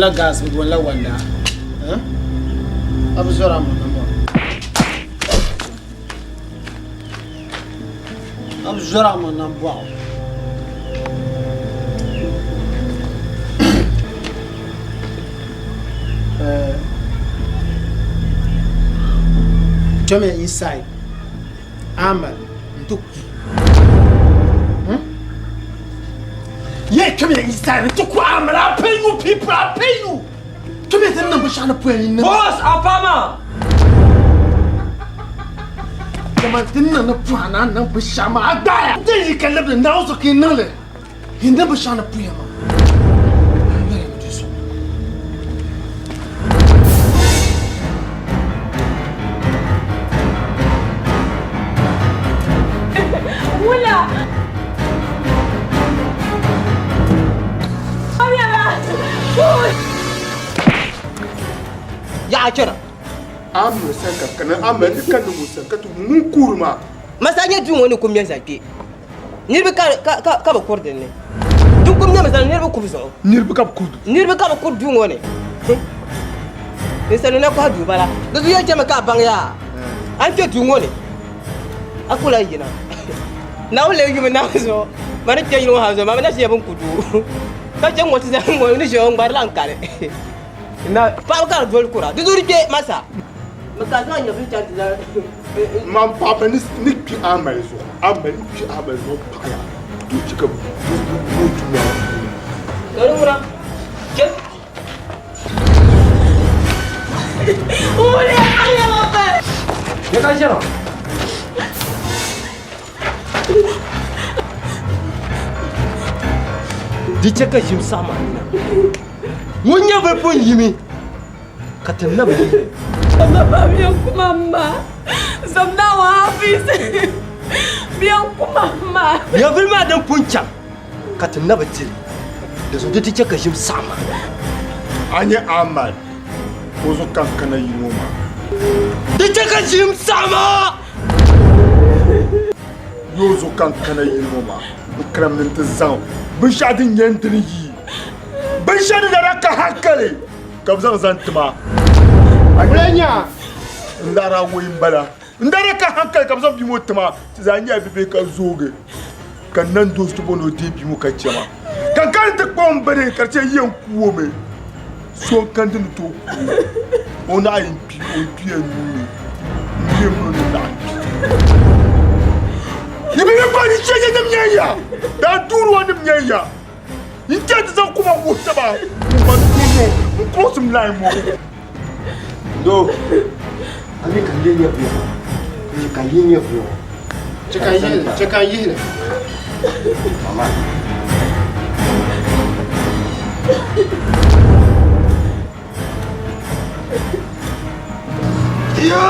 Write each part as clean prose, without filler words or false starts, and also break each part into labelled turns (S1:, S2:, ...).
S1: wala gas wala wanda abzora mo namo abzora mo namo come inside Amal Ntuki yeah, come here inside. Ntuku Amal, I'll pay you people, I'll pay you. Come here, the number shall pay you.
S2: Boss, Apama.
S1: Come on, the number shama, I die. Then you can live the nose of Kinole. He never shall pay you.
S2: Ya kira
S3: amu saka kana amadi kan musa ka tu mun kurma
S2: masanya dun woni kumyan sake nirbi ka ba korde ne dun kumyan masanya nirbi ku biso
S3: nirbi ka kurdu
S2: dun woni misalo na ko hadu bala do ya jama ka bang ya an ke dun woni akula yina na wole yumi na so mari ke yino ha so ma na siya bun kudu ka jan wata zan mo ni jo ngbar lan kare na pa ka dol kura du duri ke masa maka zan ya fitan da
S3: man papa ni pi amal zo paya tu cika mutu na
S2: garura ke ole ayo ba ya ka jero di cika jim sama ina munya ba pon yimi katanna ba
S4: mama biyan ku mama zamna wa hafiz biyan ku mama
S2: ya filma dan puncha katanna ba tiri da su ta cika jim sama
S3: anya amal ko zo kankana yinoma
S2: da cika jim sama
S3: yo zo kankana yinoma bukram ta zan bishadin yandiri bishadin da raka hankali kabzan zantuma Alenya ndara woyin bala ndara ka hankali kabzan bi motuma zanya bibe ka zoge kan nan dostu bono de bi mu ka cema kan kan ta kon bare karce yin kuwo me so kan din to ona yin pi o pi enu ni mo ni da ni bi ba ni cheje dem nyaya da duru wani nyaya ni ta zan kuma wuta ba mu tuno mu cross line mo do
S1: Ami kan yin yabu kan yin yabu cekan yin
S3: mama
S1: ya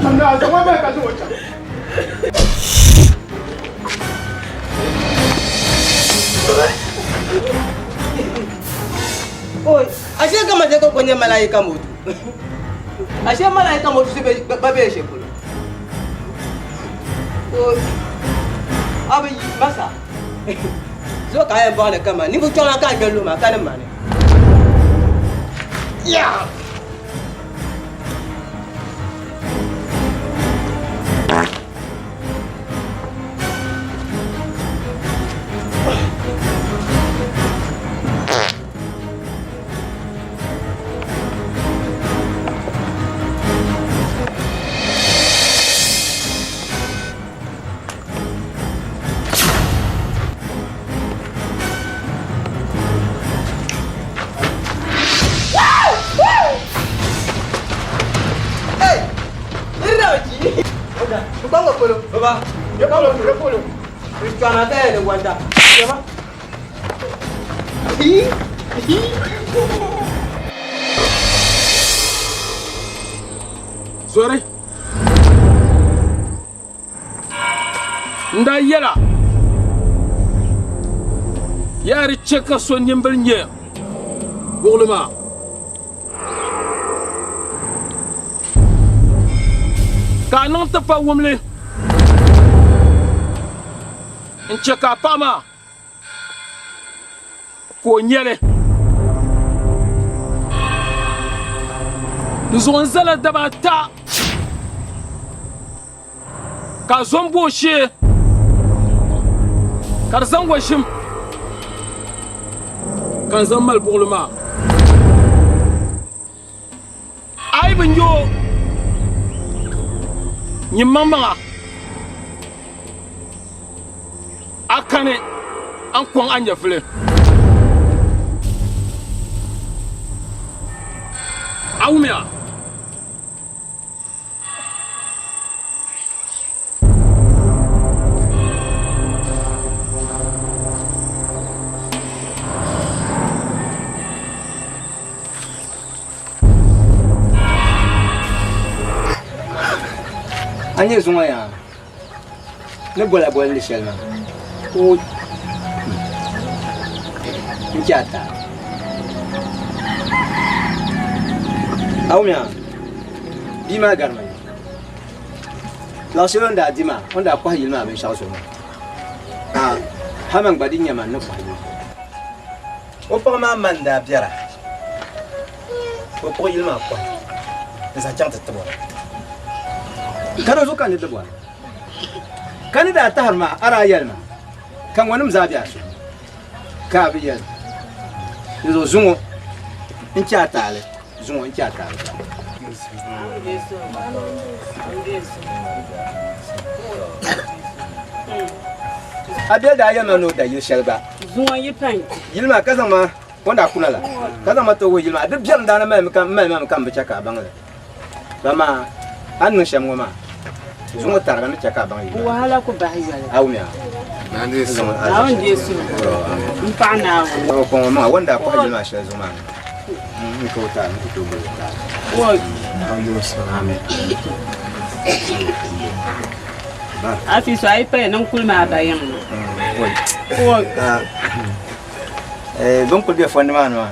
S1: Anda jangan main kat macam.
S2: oi ashe kama je ko kwenye malaika mutu ashe malaika mutu sibe babe shekulu oi abi masa zo ka ya bana kama ni bu tona ka gelo ma kana mane ya Baba, ya polo. Cristiano até ele aguenta. Chama.
S5: Sorry. Nda yela. Yari cheka son yimbal nye. Boluma. Ka niŋ ti pa wumli n chɛ ka paɣa maa ka o nyɛli di zuɣu n zala daba ata ka a zo n bo o shee ka di zaŋ washim ka n zaŋ mali buɣuli maa a yi bi nyɛ o nyimmaŋmaŋa a kani an kɔŋ a nyɛvuli a wumiya
S2: Anye zunga ya. Ne bola bola le shelma. O Njata. Awumya. Bima garma. La shelon da dima, onda kwa yilma ben shawo soma. Ah, hamang badinya man no kwa yilma. O pa ma manda biara. O kwa yilma kwa. Esa chanta tabo. Kana zo kan da bwa kan da ta harma ara yalma kan wani mzabiya su ka bi yal zo zungo in cha tale zungo in cha tale abiya da yalma no da yil shelba
S4: zungo yi pen
S2: yilma kazan ma wanda kunala kazan ma to wo yilma duk biyan da na mai kan bi chaka bangala bama an sham ma zungo targa ni chaka bangi
S4: wahala ko bahiya
S2: awumya
S3: nande so
S4: awon jesu mpana
S2: o ko ma wanda ko hajima shi zuma ni ko ta ni to bo ta
S4: wo
S3: nande so amen
S4: afi so ai pe nan kulma bayan wo
S2: bon ko de fondement no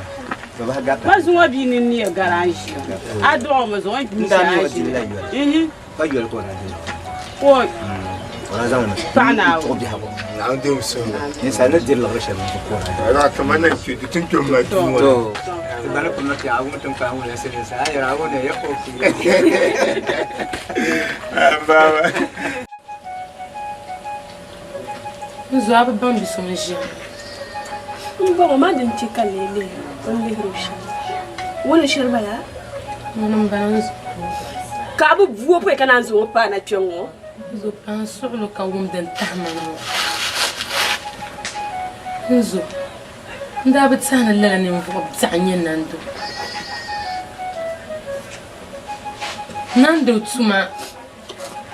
S2: ba gata
S4: ba zungo bi ni garage ado mo zo nda
S2: ni o dilla yo ba yo ko na
S4: wo
S2: wala zaman
S4: pana
S2: to bi habo
S3: nande so
S2: ni sa na dilla rashin ko
S3: ara kamana ki tun ke ma
S2: to bana ko na ta awu mutun ka wala sai sa ya rawo ne ya ko ki
S3: baba
S6: Nous avons besoin de songer.
S7: Bon, ma d'un petit calé, on les roches. Où est le cherbala?
S6: Mon balance.
S7: Cabo vous pouvez qu'un anzo pas naturellement.
S6: Je pense sur le cas où d'un tamano. Nous ndabet sana la ni mvo bzanya nando tsuma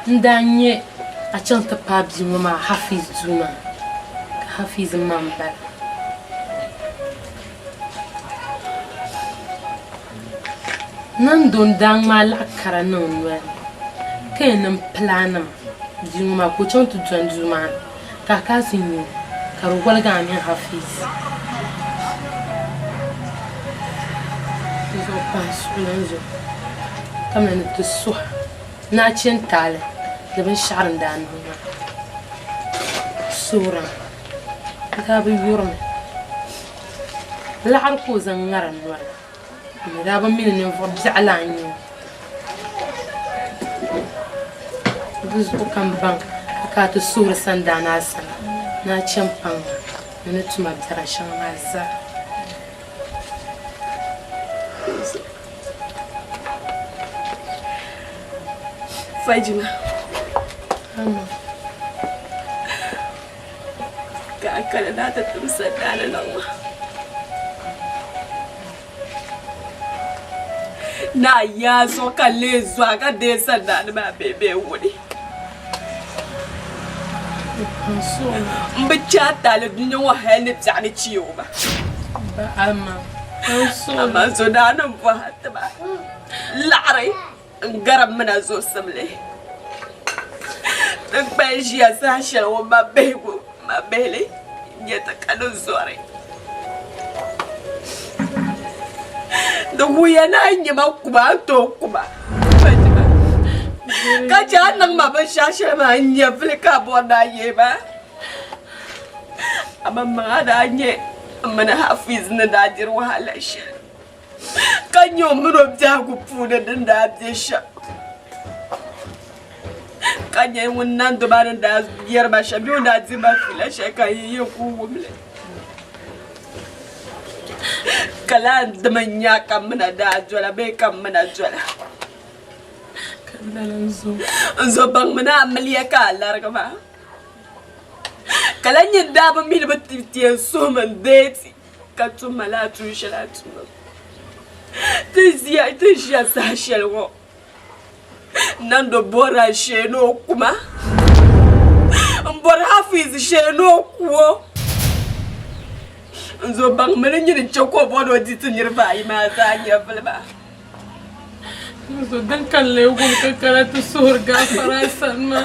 S6: ndanye achanta pabi mama hafiz zuma hafiz mamba nando ndang mal akara nonwa kenam planam zuma ko chantu zuma kakasini karu walga mi hafiz zo pas كم أنا تسوح ناتشين تالي لبن شعر دان هنا صورة كتاب يورم لا عرفوا زنغرن ولا مرابا مين ينفض زعلاني بزو كم بان كات الصورة سندان أصلا ناتشين بان نتما بترى شان غزة
S7: Fajima.
S6: Ama.
S7: Kakak dah tetap sedar nama. Na ya so kale zwa ka de sedar ba bebe wuri. Mbachata le dunya wa hene tsani ciwo ba.
S6: Ba ama.
S7: Ama so da nan ba hatta ba. La'rai. Garab mana zo samle dan baji ya sasha wa mabego mabele ya takano zore da wuya na anya makuba to kuba Ka ja nang ma ba shashe ma nya flika bona ye ba. Amma ma da nye mana hafiz na da jir wahala shi. Kan yo muro ja ku puna din da je sha. Kan ye wannan dubaran da yar ba sha biyo da ji ba fila shi kan yi ku wumle. Kala da manya kan mana da jola bai kan mana jola. Zo bang mana amaliya ka larga ba. Kala yin da ba mi ba titiyan so man deti ka tu mala tu shala tu. Tizia sa shelwo. Nando bora sheno kuma. Mbora hafiz sheno kuo. Zo bang mana yin choko bodo ditin yirba ima za nya balba.
S6: Zo dan kalle ko ka karatu surga farasan ma.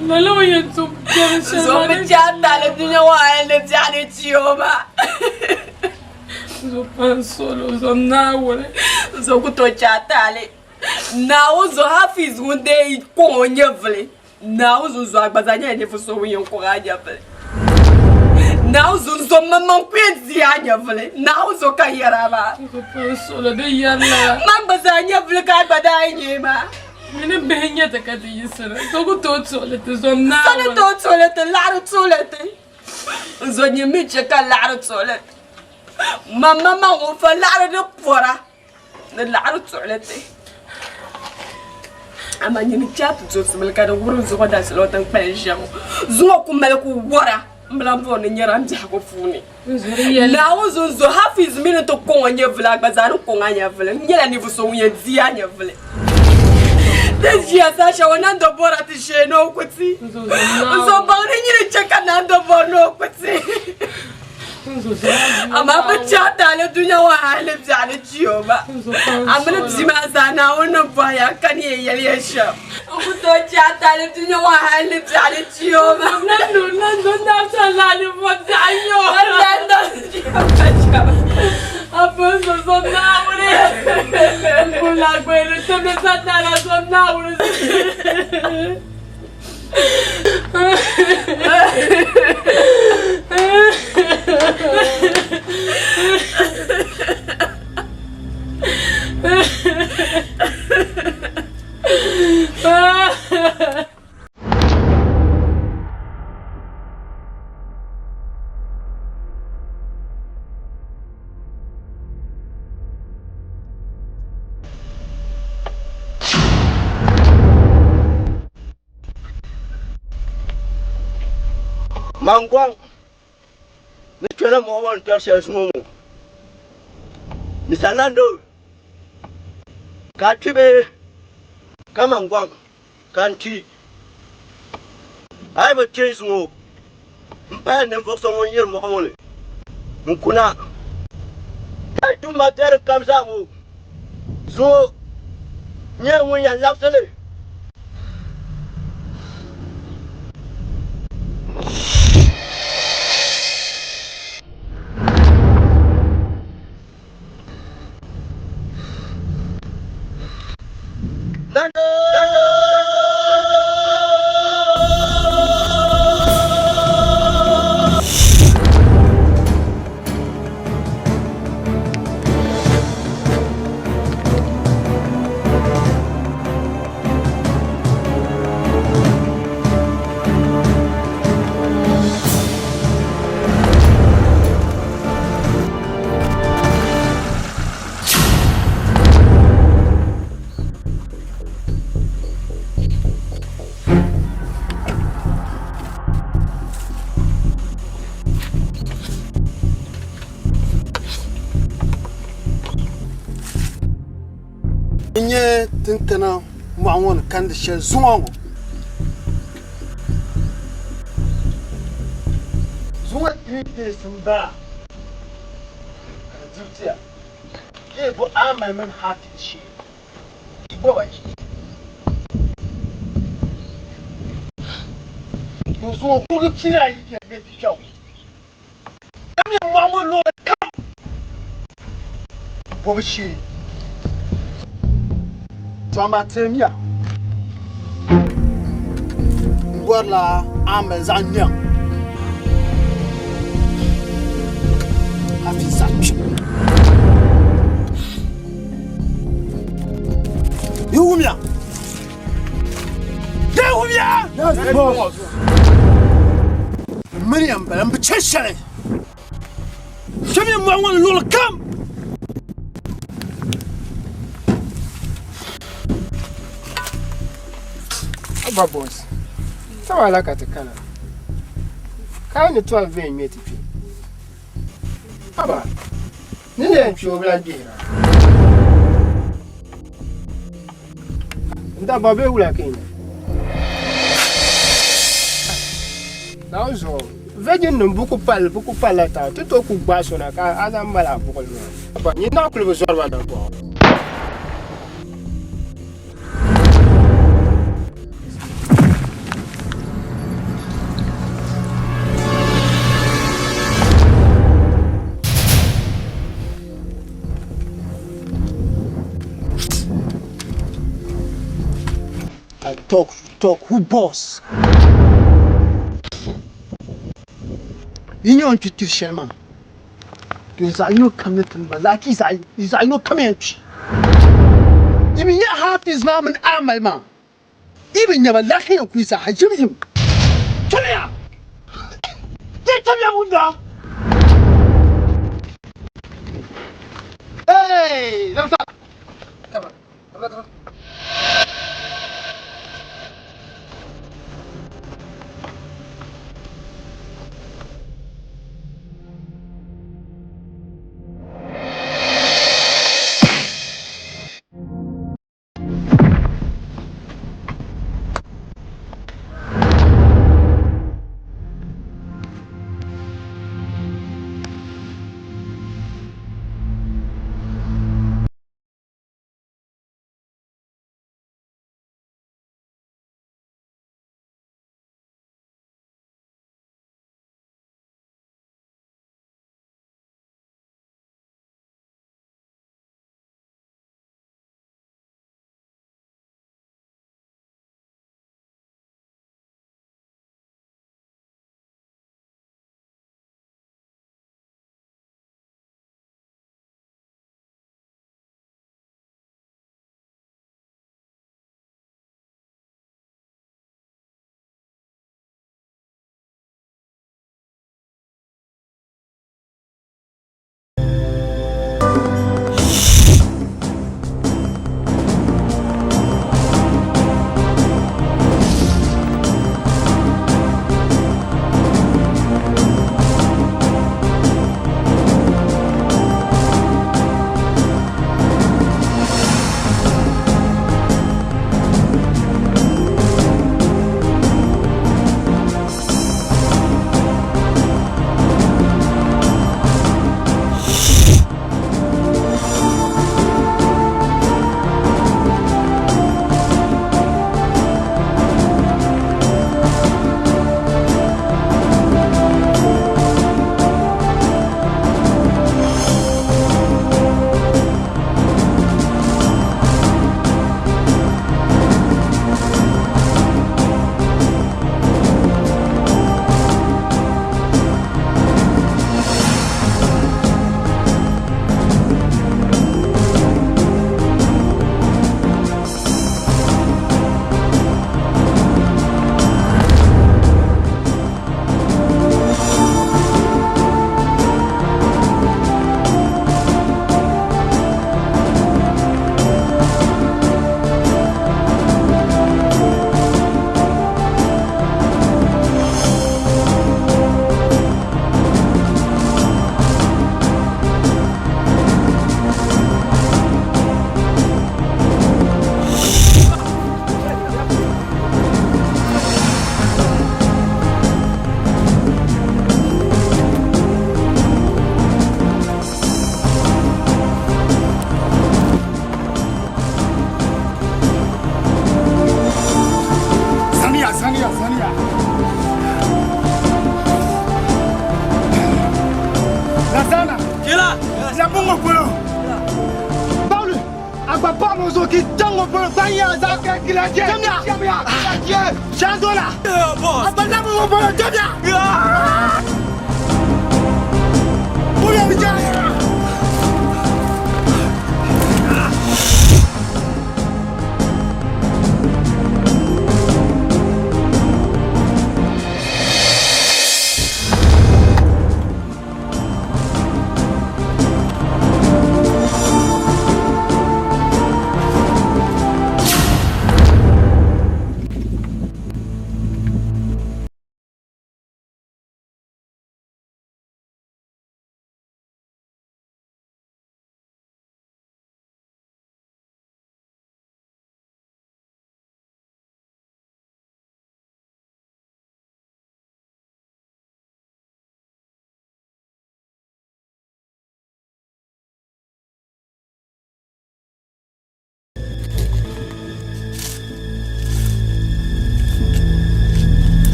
S6: Malo yanzu kan shi.
S7: Zo mu jata le dunya wa le jani cioma.
S6: Zo pan solo zo nawole.
S7: Zo ku to jata le. Nawo zo hafiz hunde ko nyevle. Nawo zo agbazanya ne fo so yin ko ga nyevle. Nawo zo mamman kwenzi ya nyevle. Nawo zo ka yaraba.
S6: Zo pan solo de yalla.
S7: Mambazanya vle ka gbada nyema.
S6: Mene behnya ta kati yisara. Zo ku to solete zo nawole.
S7: Sana to solete laru solete. Zo nyemi cheka laru solete. Mama wo fa laru de pora. Na laru solete. Ama nyemi chatu zo smel ka de wuru zo da slotan pension. Zo ku mel ku wora. Mlambo ne nyara mja ko funi. La zo hafiz mine to ko nye vla bazanu ko nya vla. Nyela ni vuso unye dia nya vla. Desjia Sasha wanando bora tisheno kuti. Zo bawne nyine cheka nando bono kuti. Ama bachata le dunya wa hale bjane chioma. Amene bzima sana wona baya kan ye yelesha. Ukuto chata le dunya wa hale bjane chioma.
S6: Nando na sala ni modanyo.
S7: Nando
S6: Apa zo nawole. Kula kwele tembe satana zo nawole.
S2: Mangwang, ni chela mo wan terse sumo. Ni salando. Ka tibe ka mangwang kan ti. Ai ba che sumo. Mpa ne fo so mo yer mo ko le. Mkuna. Ai tu mater kam sa mo. So nye mo ya lapsele.
S1: Nye tintana mwangon kan de shel zungo. Zungo tinte sumba. Zutia. Ebo ama men hati shi. Boy. Zungo kugu tira yi ke be ti shaw. Kami mwangon lo kam. Bobi shi. Tamba temia borla am zanya afi zachi Yumia Yumia Yes boss Miriam balam bchashare Come here, I want to look come.
S2: Aba boss. Sawa la katikana. Ka ni 12 ven meti pi. Aba. Ni ne ncho bla dira. Nda babe wula kenya. Na zo. Vejin num buku pal ta. Tuto ku gbaso na ka ana mala buku lo. Aba ni na ku lo zorwa da bo.
S1: Talk, who boss? You know to Sherman. Because I know coming to Malaki, I know coming. Even your half is mom and I'm my mom. Even never lucky of Chris, I give him. Come here! Take your window! Hey! Come on.
S3: papa mon zo ki tango pour banya za ka kila je jamia chandola abanda mo pour jamia Pula bijaya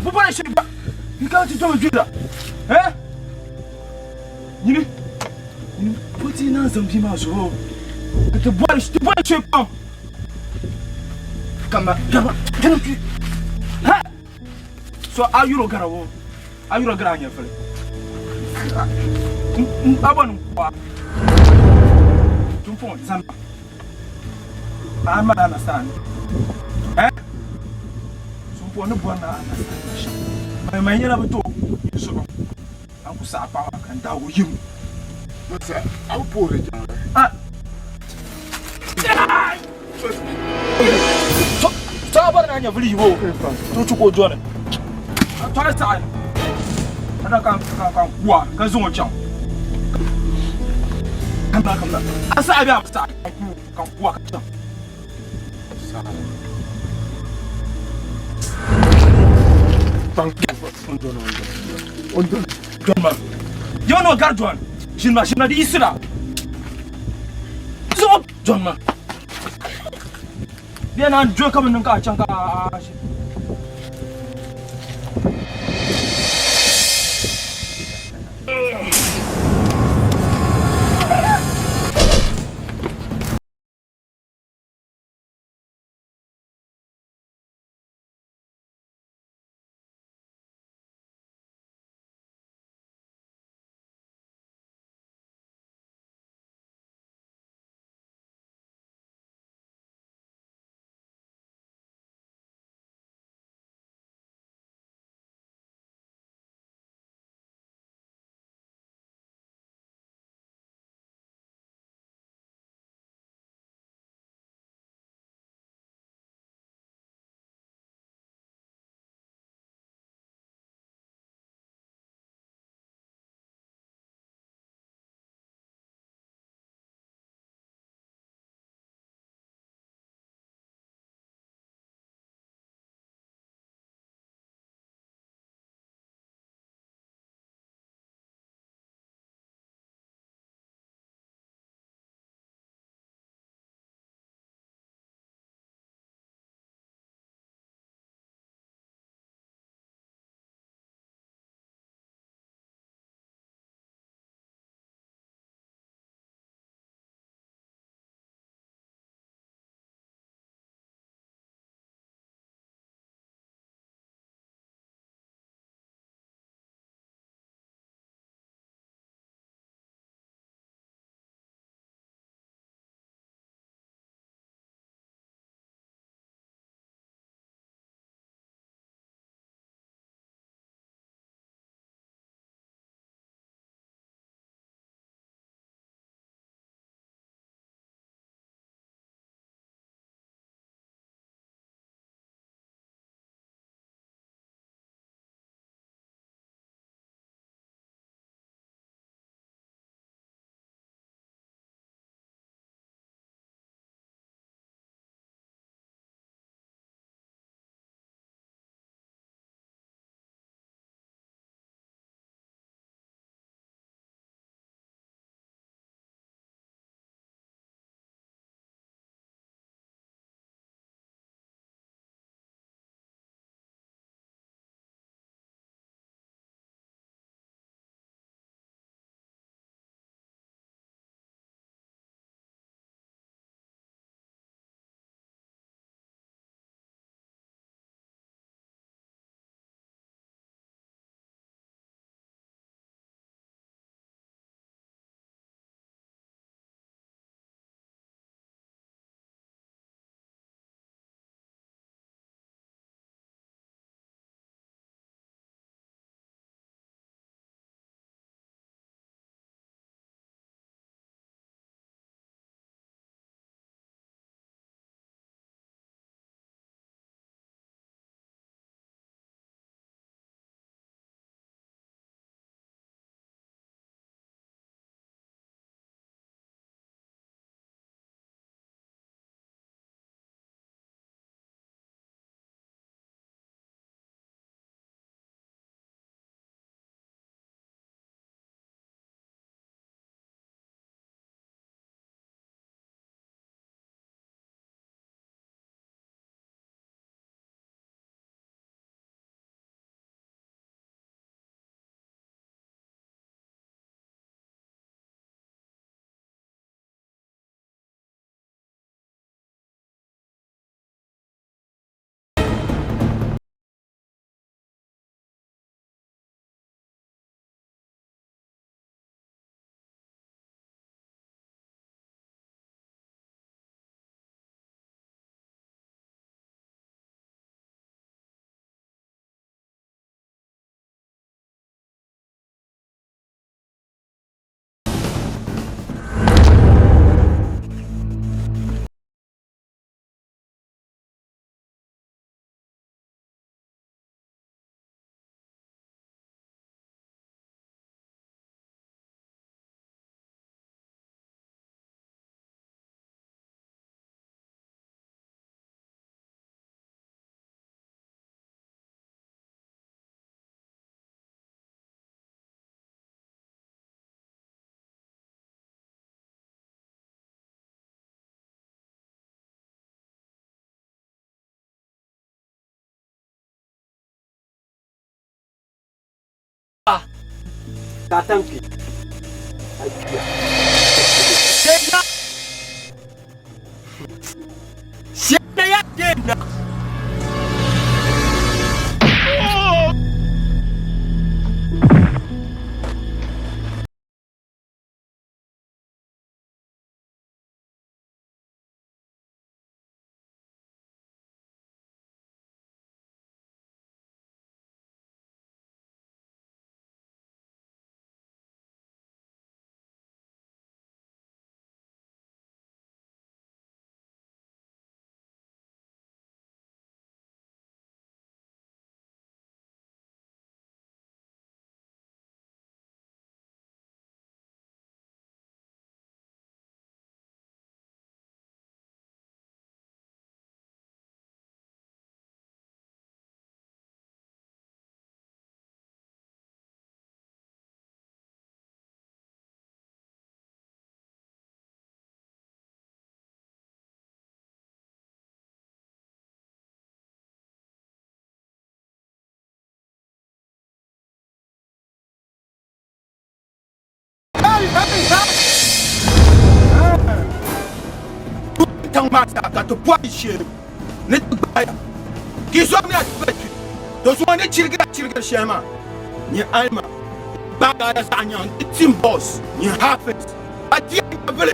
S3: Vous parlez chez moi. Quand tu tombes là, hein? Yini, petit nan zambi ma zo. Tu bois chez moi. Kama, tu. Ha? So ayuro garawo. Ayuro garanya fele. Abon kwa. Tumpon zamba. Ama understand. Eh? Sumpon no bona understand. My yellow to so Uncle Sapa and that will you. I'll pour it. Stop on your video. Don't you go, Johnny? I'm tired. And I can't walk because I'm jump. Come back. I said, I'm start. I can't walk. Thank you. John man, you know Garjuan. She's the Isra. So, John man. Then I'm drunk coming on Kachanga.
S2: Katanki.
S3: Tang masa ka to poishe ne tbaya ki so mi atbeki to so ne chirga shema ni alma baga ya sanyan team boss ni hafiz ati vele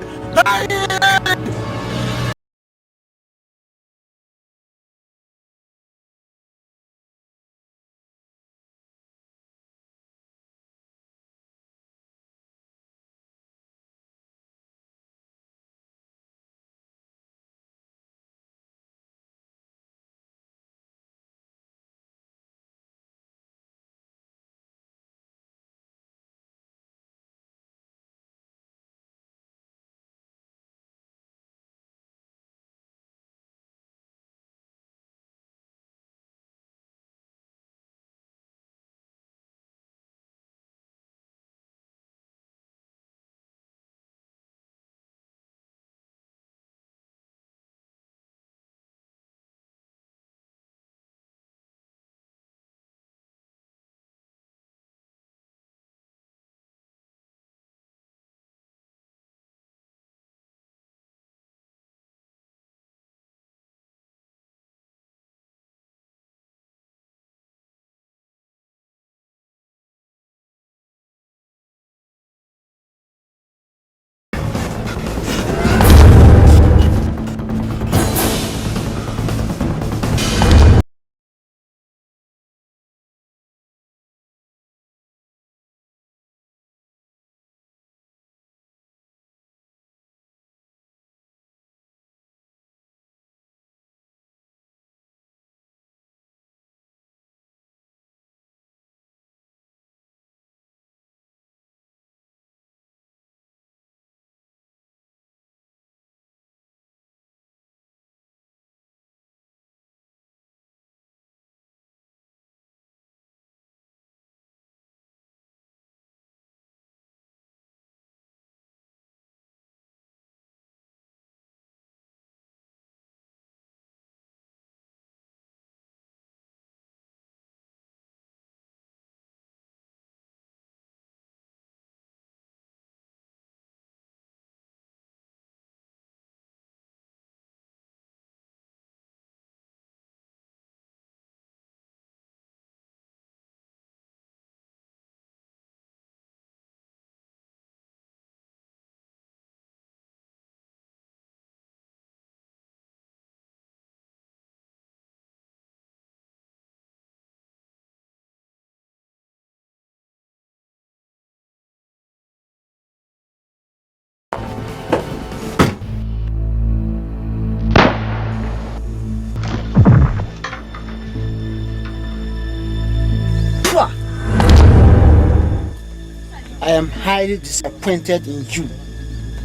S1: I am highly disappointed in you.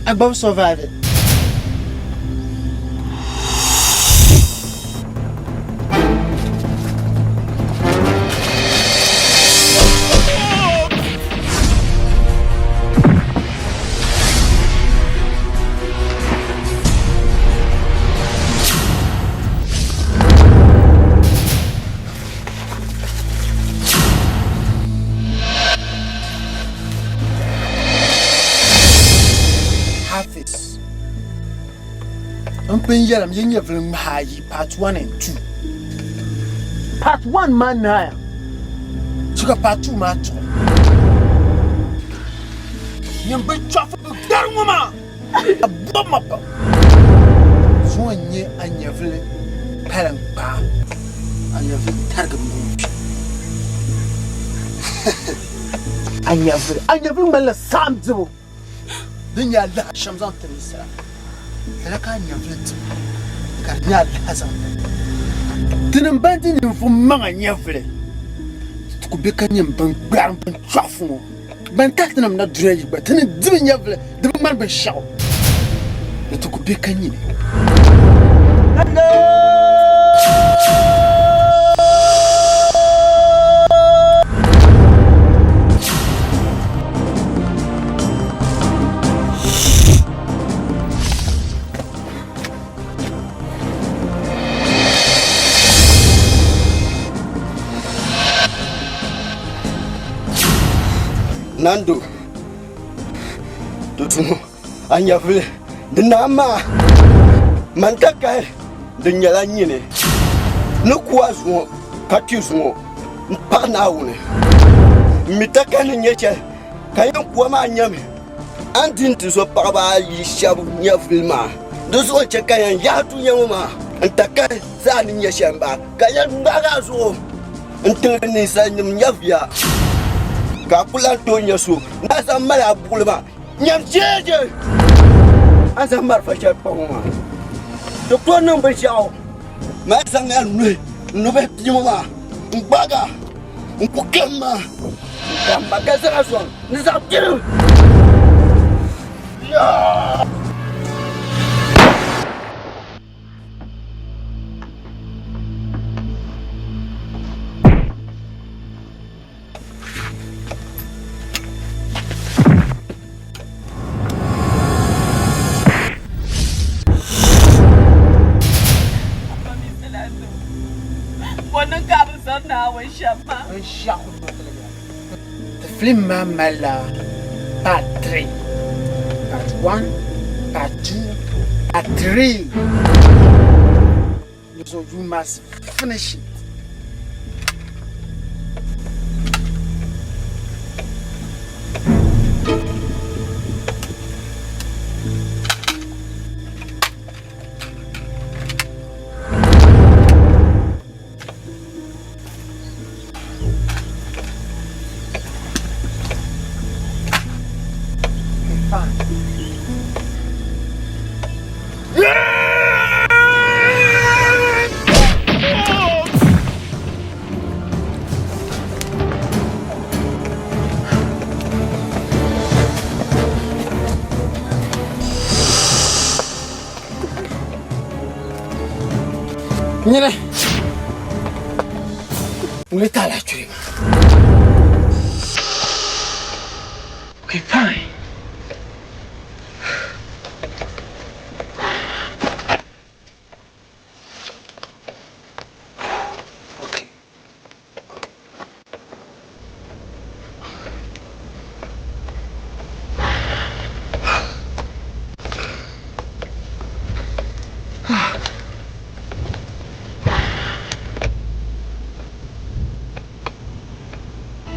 S1: I both survived it. Hafiz. I'm paying you, I'm yin from high part 1 and 2. Part 1 man now. Took a part 2 match. You're big traffic, that woman. A bomb up. So near and your village, parent bar, and your target movie. And your woman, Sam Zoo. Then you have Shams on to me, sir. And I can't have it. Can't has on. Didn't abandon him for man, your village. To be canyon, ground and truffle. Ban taking them not dredge, but then doing your village, the man be shout. It took a big canyon.
S8: Nando, tutumo, anya vile, dinama, mantaka, dinyala nyine, nukuazuo, katiuzuo, mpana une, mitaka ni nyeche, kayo kuama nyame, antintu so paraba yishabu nyafilma, dozo cheka yatu yama, antaka sa ni nyeshamba, kaya ndagazo, antini sa nyafya. Kapulan tonya su nasa mala bulma nyam jeje asa marfa cha poma doktor number chao ma sangal no be pima mbaga mpukema mbaga sana so nisa kiru ya
S1: The film Mala Part 3. Part 1, Part 2, Part 3. So you must finish it. Nyine. Ulitala churi. Okay, fine. Okay.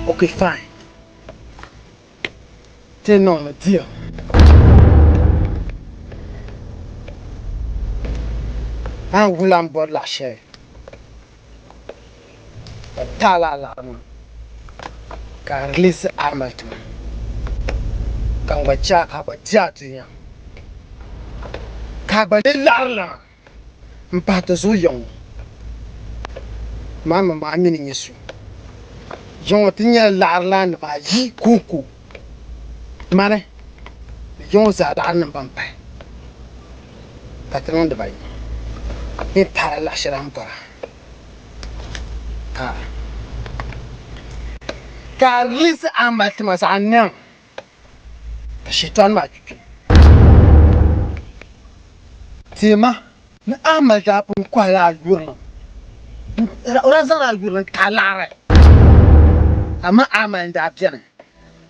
S1: Okay, fine. Ten on the deal. I'm William Butler share. Tala can release Amatu. Can we check how a chat? Kabadilla. Mpata so young. Mama, my meaning is you. Yon tinya larlan ba yi kuku mane yon za dan bampa patron de bay ni para la sharam para ka lis amat mas anang shitan ma tima na amal da pun kwala yurna ora zana yurna kalare ama amal da piano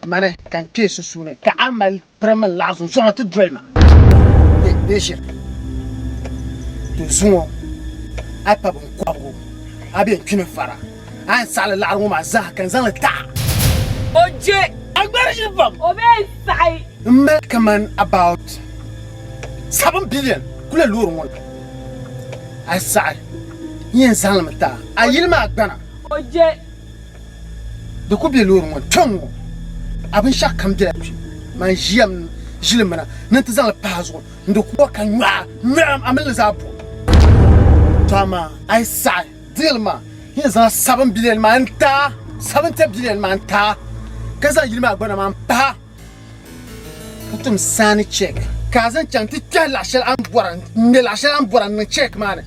S1: mane kan peso sune ka amal premal lazun so to drama deixa. Tu zuo. Ai pa bon kwago. Abi en fara. Ai sala la ngoma za kan zan ta.
S7: Oje,
S1: Agbara shi fam.
S7: obe sai.
S1: Make a man about 7 billion. Kula luru won. Ai sai. Yen zan ta. Ayil ma agbana.
S7: Oje,
S1: Da ku bi luru won tongo. Abin sha kam da man jiyam jilmana nan ta zan pazo. Ndo ko kan nwa amel zabu. Tama ai sai dilma. Yen zan 7 billion man ta. 70 billion man ta. Kaza yilma agbana man pa. Kutum sani check. Kazan chanti tella shel am boran. Ne la shel am boran ne check man.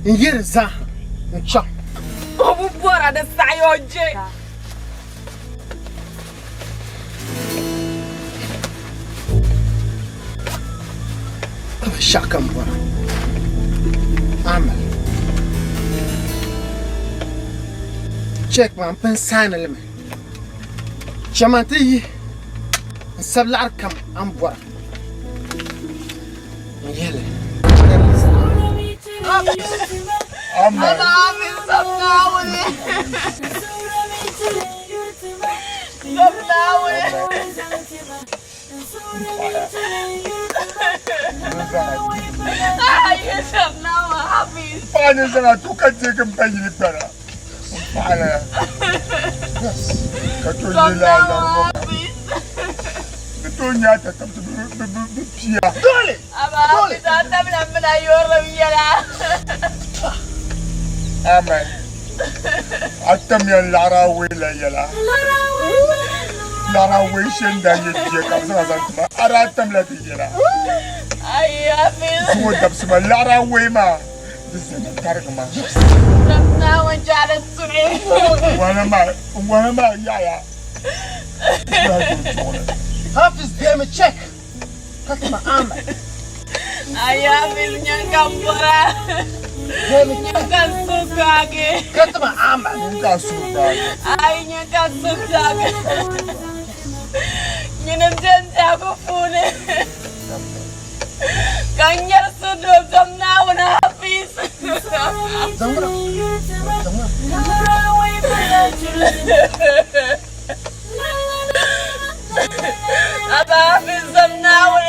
S1: Ingir za. Ncha.
S7: obu bora da sai oje.
S1: Shakam boran. Amal. Check man pen sani leme. Chamanti sablar kam am boran. Yele.
S3: Amen. Paano sana tukad siya kang pahilip ka na? Paano? Katulila lang mo. Ito niya, tatapos siya.
S1: Dole! Dole!
S3: Amen. Atam yan laraway la yala. Laraway siya dahil diya kapsa nga santuma. Aratam la di yala.
S7: Ay, Hafiz.
S3: Sumudap suma laraway ma. Disa na tarik ma.
S7: Nawan jalan suri.
S3: Wana ma yaya.
S1: Hafiz deme check. Katma ama.
S7: Ay, Hafiz niyang kambura.
S1: Deme
S7: Niyang kasukage.
S1: katma ama.
S3: Nunca suka.
S7: Ay, niyang kasukage. Ninandiyan ako pune. Kanyar sudro gamnawan na Hafiz.
S1: Zamura.
S7: Aba Hafiz gamnawan.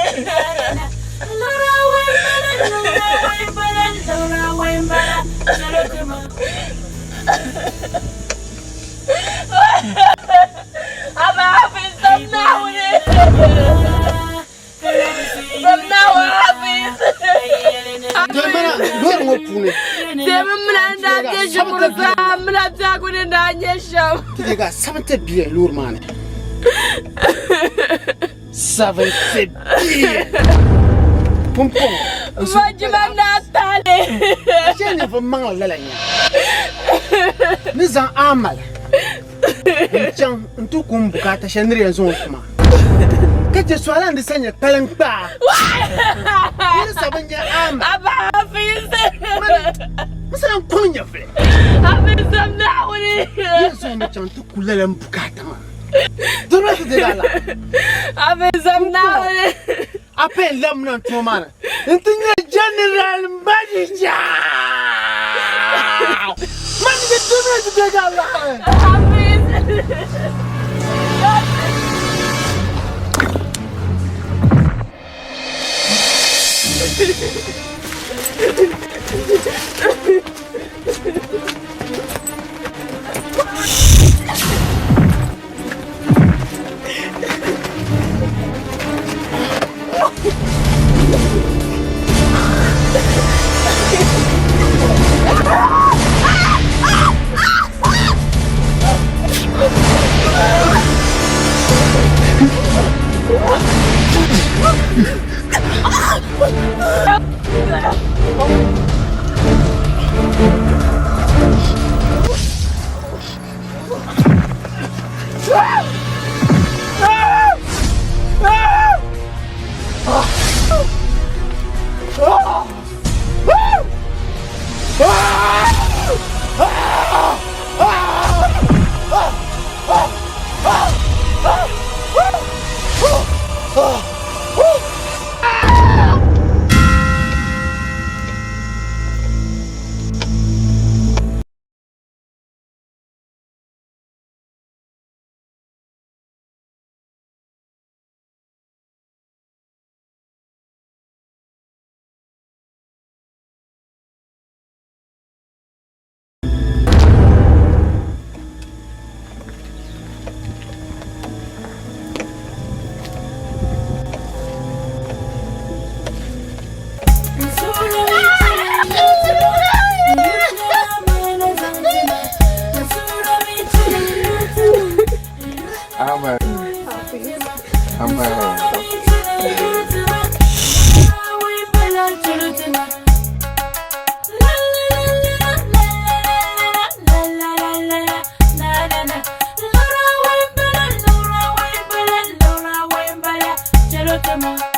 S7: Aba Hafiz gamnawan. Gamnawan Hafiz.
S1: Demana lor ngo pune.
S7: Demi mnanda kesho murusa mnata kunenda nyesho.
S1: Tiga 70 billion lor mane. 70 billion. Pompom.
S7: Wajima natale.
S1: Jeni vo mangala lalanya. Nizan amal. Nchang ntukum bukata shenri yanzu kuma. Kaje swala ndisanya kalangba. Ni sabanya ama.
S7: Aba Hafiz.
S1: Masala kunya fe.
S7: Hafiz amnauni.
S1: Yeso mchang tukulala mbukata. Dora te dala.
S7: Hafiz amnauni.
S1: Apen lamnan tumana. Intinya general manager. Manager dora te dala.
S7: Hafiz.
S9: Come on.